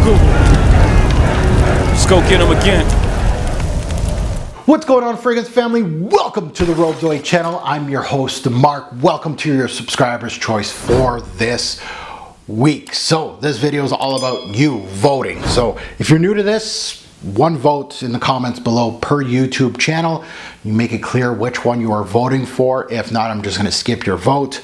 Google. Let's go get him again. What's going on, fragrance family? Welcome to the Bvlgari channel. I'm your host, Mark. Welcome to your subscriber's choice for this week. So this video is all about you voting. So if you're new to this, one vote in the comments below per YouTube channel. You make it clear which one you are voting for. If not, I'm just going to skip your vote.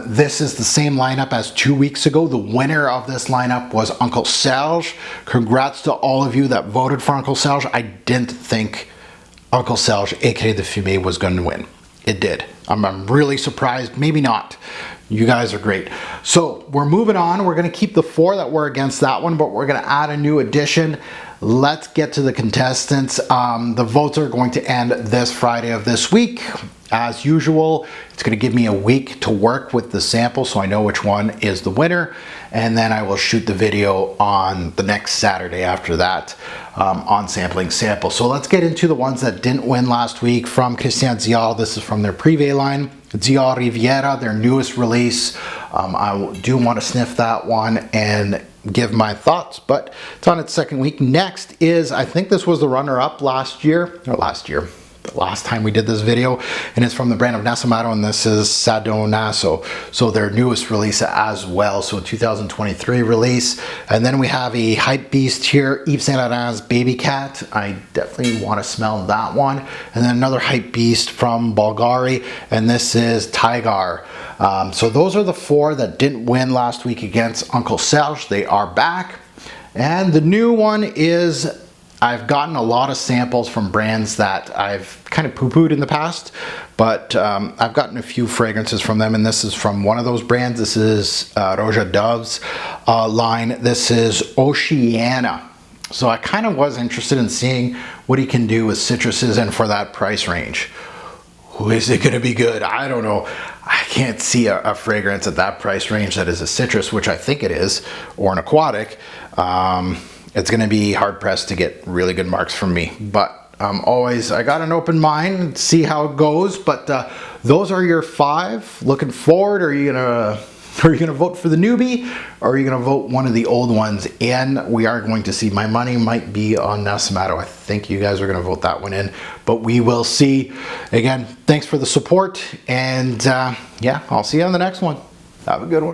This is the same lineup as 2 weeks ago. The winner of this lineup was Uncle Serge. Congrats to all of you that voted for Uncle Serge. I didn't think Uncle Serge, aka the Fumé, was going to win. It did. I'm really surprised. Maybe not. You guys are great. So we're moving on. We're going to keep the 4 that were against that one, but we're going to add a new addition. Let's get to the contestants. The votes are going to end this Friday of this week. As usual, it's going to give me a week to work with the sample so I know which one is the winner. And then I will shoot the video on the next Saturday after that on sampling sample. So let's get into the ones that didn't win last week from Christian Dior. This is from their Privé line. Dioriveria, their newest release. I do want to sniff that one and give my thoughts, but it's on its second week. Next is, I think this was the runner-up the last time we did this video, and it's from the brand of Nasomatto, and this is Sado Nasso, so their newest release as well, so 2023 release. And then we have a hype beast here, Ibps Babycat. I definitely want to smell that one. And then another hype beast from Bvlgari, and this is Tygar. So those are the 4 that didn't win last week against Uncle Serge. They are back. And the new one is, I've gotten a lot of samples from brands that I've kind of poo-pooed in the past, but I've gotten a few fragrances from them, and this is from one of those brands. This is Roja Dove's line. This is Oceana. So I kind of was interested in seeing what he can do with citruses, and for that price range. Is it going to be good? I don't know. I can't see a fragrance at that price range that is a citrus, which I think it is, or an aquatic. It's going to be hard pressed to get really good marks from me, but I got an open mind, see how it goes. But those are your 5. Looking forward, are you gonna vote for the newbie, or are you gonna vote one of the old ones? And we are going to see. My money might be on Nasomatto. I think you guys are gonna vote that one in, but we will see. Again, thanks for the support, and yeah, I'll see you on the next one. Have a good one.